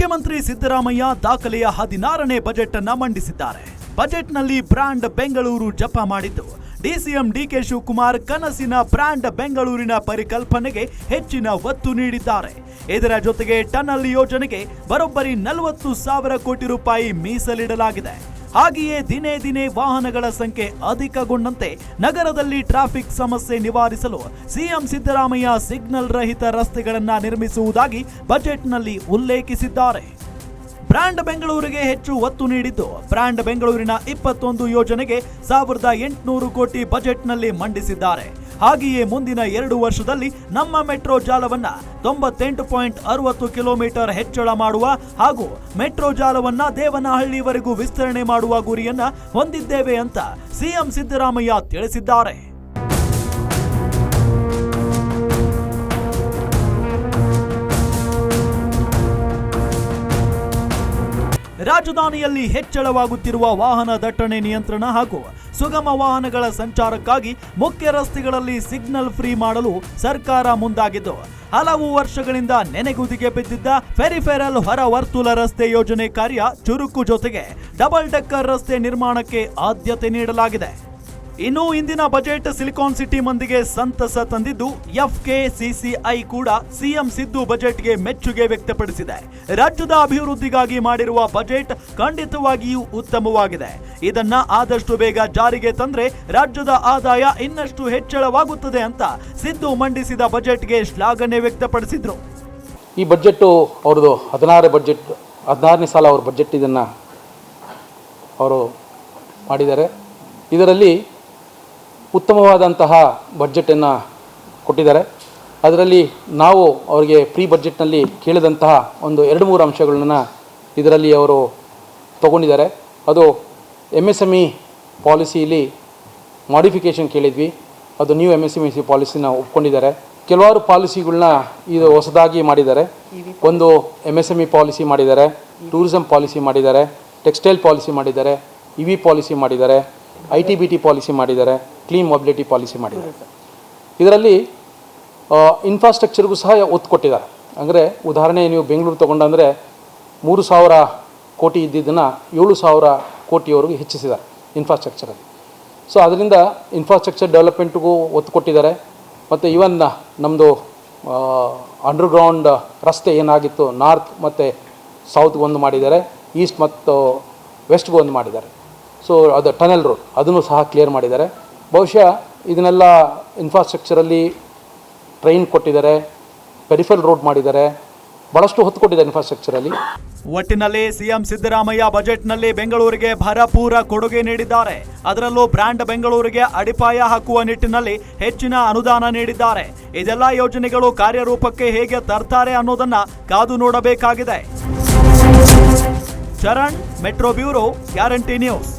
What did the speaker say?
ಮುಖ್ಯಮಂತ್ರಿ ಸಿದ್ದರಾಮಯ್ಯ ದಾಖಲೆಯ 16ನೇ ಬಜೆಟ್ ಅನ್ನ ಮಂಡಿಸಿದ್ದಾರೆ. ಬಜೆಟ್ನಲ್ಲಿ ಬ್ರಾಂಡ್ ಬೆಂಗಳೂರು ಜಪ ಮಾಡಿದ್ದು, ಡಿಸಿಎಂ ಡಿಕೆ ಶಿವಕುಮಾರ್ ಕನಸಿನ ಬ್ರಾಂಡ್ ಬೆಂಗಳೂರಿನ ಪರಿಕಲ್ಪನೆಗೆ ಹೆಚ್ಚಿನ ಒತ್ತು ನೀಡಿದ್ದಾರೆ. ಇದರ ಜೊತೆಗೆ ಟನಲ್ ಯೋಜನೆಗೆ ಬರೋಬ್ಬರಿ 40,000 ಕೋಟಿ ರೂಪಾಯಿ ಮೀಸಲಿಡಲಾಗಿದೆ. ಹಾಗೆಯೇ ದಿನೇ ದಿನೇ ವಾಹನಗಳ ಸಂಖ್ಯೆ ಅಧಿಕಗೊಂಡಂತೆ ನಗರದಲ್ಲಿ ಟ್ರಾಫಿಕ್ ಸಮಸ್ಯೆ ನಿವಾರಿಸಲು ಸಿಎಂ ಸಿದ್ದರಾಮಯ್ಯ ಸಿಗ್ನಲ್ ರಹಿತ ರಸ್ತೆಗಳನ್ನು ನಿರ್ಮಿಸುವುದಾಗಿ ಬಜೆಟ್ನಲ್ಲಿ ಉಲ್ಲೇಖಿಸಿದ್ದಾರೆ. ಬ್ರಾಂಡ್ ಬೆಂಗಳೂರಿಗೆ ಹೆಚ್ಚು ಒತ್ತು ನೀಡಿದ್ದು, ಬ್ರಾಂಡ್ ಬೆಂಗಳೂರಿನ 21 ಯೋಜನೆಗೆ 1800 ಕೋಟಿ ಬಜೆಟ್ನಲ್ಲಿ ಮಂಡಿಸಿದ್ದಾರೆ. ಹಾಗೆಯೇ ಮುಂದಿನ 2 ವರ್ಷದಲ್ಲಿ ನಮ್ಮ ಮೆಟ್ರೋ ಜಾಲವನ್ನ 98.60 ಕಿಲೋಮೀಟರ್ ಹೆಚ್ಚಳ ಮಾಡುವ ಹಾಗೂ ಮೆಟ್ರೋ ಜಾಲವನ್ನ ದೇವನಹಳ್ಳಿವರೆಗೂ ವಿಸ್ತರಣೆ ಮಾಡುವ ಗುರಿಯನ್ನ ಹೊಂದಿದ್ದೇವೆ ಅಂತ ಸಿಎಂ ಸಿದ್ದರಾಮಯ್ಯ ತಿಳಿಸಿದ್ದಾರೆ. ರಾಜಧಾನಿಯಲ್ಲಿ ಹೆಚ್ಚಳವಾಗುತ್ತಿರುವ ವಾಹನ ದಟ್ಟಣೆ ನಿಯಂತ್ರಣ ಹಾಗೂ ಸುಗಮ ವಾಹನಗಳ ಸಂಚಾರಕ್ಕಾಗಿ ಮುಖ್ಯ ರಸ್ತೆಗಳಲ್ಲಿ ಸಿಗ್ನಲ್ ಫ್ರೀ ಮಾಡಲು ಸರ್ಕಾರ ಮುಂದಾಗಿದ್ದು, ಹಲವು ವರ್ಷಗಳಿಂದ ನೆನೆಗುದಿಗೆ ಬಿದ್ದಿದ್ದ ಫೆರಿಫೆರಲ್ ಹೊರ ವರ್ತುಲ ರಸ್ತೆ ಯೋಜನೆ ಕಾರ್ಯ ಚುರುಕು ಜೊತೆಗೆ ಡಬಲ್ ಡೆಕ್ಕರ್ ರಸ್ತೆ ನಿರ್ಮಾಣಕ್ಕೆ ಆದ್ಯತೆ ನೀಡಲಾಗಿದೆ. ಇನ್ನು ಇಂದಿನ ಬಜೆಟ್ ಸಿಲಿಕಾನ್ ಸಿಟಿ ಮಂದಿಗೆ ಸಂತಸ ತಂದಿದ್ದು, ಎಫ್ಕೆಸಿಸಿಐ ಕೂಡ ಸಿಎಂ ಸಿದ್ದು ಬಜೆಟ್ಗೆ ಮೆಚ್ಚುಗೆ ವ್ಯಕ್ತಪಡಿಸಿದೆ. ರಾಜ್ಯದ ಅಭಿವೃದ್ಧಿಗಾಗಿ ಮಾಡಿರುವ ಬಜೆಟ್ ಖಂಡಿತವಾಗಿಯೂ ಉತ್ತಮವಾಗಿದೆ. ಇದನ್ನ ಆದಷ್ಟು ಬೇಗ ಜಾರಿಗೆ ತಂದ್ರೆ ರಾಜ್ಯದ ಆದಾಯ ಇನ್ನಷ್ಟು ಹೆಚ್ಚಳವಾಗುತ್ತದೆ ಅಂತ ಸಿದ್ದು ಮಂಡಿಸಿದ ಬಜೆಟ್ಗೆ ಶ್ಲಾಘನೆ ವ್ಯಕ್ತಪಡಿಸಿದ್ರು. ಈ ಬಜೆಟ್ ಅವ್ರದ್ದು 16ನೇ ಸಾಲ ಅವ್ರ ಬಜೆಟ್ ಇದನ್ನ ಅವರು ಮಾಡಿದ್ದಾರೆ. ಇದರಲ್ಲಿ ಉತ್ತಮವಾದಂತಹ ಬಜೆಟನ್ನು ಕೊಟ್ಟಿದ್ದಾರೆ. ಅದರಲ್ಲಿ ನಾವು ಅವರಿಗೆ ಪ್ರೀ ಬಜೆಟ್ನಲ್ಲಿ ಕೇಳಿದಂತಹ ಒಂದು 2-3 ಅಂಶಗಳನ್ನು ಇದರಲ್ಲಿ ಅವರು ತಗೊಂಡಿದ್ದಾರೆ. ಅದು MSME ಪಾಲಿಸಿಯಲ್ಲಿ ಮಾಡಿಫಿಕೇಷನ್ ಕೇಳಿದ್ವಿ, ಅದು ನ್ಯೂ MSME ಪಾಲಿಸಿನ ಒಪ್ಕೊಂಡಿದ್ದಾರೆ. ಕೆಲವಾರು ಪಾಲಿಸಿಗಳನ್ನ ಇದು ಹೊಸದಾಗಿ ಮಾಡಿದ್ದಾರೆ. ಒಂದು MSME ಪಾಲಿಸಿ ಮಾಡಿದ್ದಾರೆ, ಟೂರಿಸಂ ಪಾಲಿಸಿ ಮಾಡಿದ್ದಾರೆ, ಟೆಕ್ಸ್ಟೈಲ್ ಪಾಲಿಸಿ ಮಾಡಿದ್ದಾರೆ, EV ಪಾಲಿಸಿ ಮಾಡಿದ್ದಾರೆ, ITBT ಪಾಲಿಸಿ ಮಾಡಿದ್ದಾರೆ, ಕ್ಲೀನ್ ಮೊಬಿಲಿಟಿ ಪಾಲಿಸಿ ಮಾಡಿದ್ದಾರೆ. ಇದರಲ್ಲಿ ಇನ್ಫ್ರಾಸ್ಟ್ರಕ್ಚರ್ಗೂ ಸಹ ಒತ್ತು ಕೊಟ್ಟಿದ್ದಾರೆ. ಅಂದರೆ ಉದಾಹರಣೆ ನೀವು ಬೆಂಗಳೂರು ತೊಗೊಂಡಂದರೆ 3,000 ಕೋಟಿ ಇದ್ದಿದ್ದನ್ನು 7,000 ಕೋಟಿಯವರೆಗೂ ಹೆಚ್ಚಿಸಿದ್ದಾರೆ ಇನ್ಫ್ರಾಸ್ಟ್ರಕ್ಚರಲ್ಲಿ. ಸೊ ಅದರಿಂದ ಇನ್ಫ್ರಾಸ್ಟ್ರಕ್ಚರ್ ಡೆವಲಪ್ಮೆಂಟ್ಗೂ ಒತ್ತು ಕೊಟ್ಟಿದ್ದಾರೆ. ಮತ್ತು ಈವನ್ ನಮ್ಮದು ಅಂಡರ್ಗ್ರೌಂಡ್ ರಸ್ತೆ ಏನಾಗಿತ್ತು, ನಾರ್ತ್ ಮತ್ತು ಸೌತ್ಗೆ ಒಂದು ಮಾಡಿದ್ದಾರೆ, ಈಸ್ಟ್ ಮತ್ತು ವೆಸ್ಟ್ಗೂ ಒಂದು ಮಾಡಿದ್ದಾರೆ. ಸೊ ಅದು ಟನಲ್ ರೋಡ್ ಅದನ್ನು ಸಹ ಕ್ಲಿಯರ್ ಮಾಡಿದ್ದಾರೆ. ಬಹುಶಃ ಇದನ್ನೆಲ್ಲ ಇನ್ಫ್ರಾಸ್ಟ್ರಕ್ಚರಲ್ಲಿ ಟ್ರೈನ್ ಕೊಟ್ಟಿದ್ದಾರೆ, ಪೆರಿಫೆರಲ್ ರೋಡ್ ಮಾಡಿದ್ದಾರೆ, ಬಹಳಷ್ಟು ಹೊತ್ತು ಕೊಟ್ಟಿದ್ದಾರೆ ಇನ್ಫ್ರಾಸ್ಟ್ರಕ್ಚರಲ್ಲಿ. ಒಟ್ಟಿನಲ್ಲಿ ಸಿಎಂ ಸಿದ್ದರಾಮಯ್ಯ ಬಜೆಟ್ನಲ್ಲಿ ಬೆಂಗಳೂರಿಗೆ ಭರಪೂರ ಕೊಡುಗೆ ನೀಡಿದ್ದಾರೆ. ಅದರಲ್ಲೂ ಬ್ರ್ಯಾಂಡ್ ಬೆಂಗಳೂರಿಗೆ ಅಡಿಪಾಯ ಹಾಕುವ ನಿಟ್ಟಿನಲ್ಲಿ ಹೆಚ್ಚಿನ ಅನುದಾನ ನೀಡಿದ್ದಾರೆ. ಇದೆಲ್ಲ ಯೋಜನೆಗಳು ಕಾರ್ಯರೂಪಕ್ಕೆ ಹೇಗೆ ತರ್ತಾರೆ ಅನ್ನೋದನ್ನ ಕಾದು ನೋಡಬೇಕಾಗಿದೆ. Charan, metro bureau, guarantee news.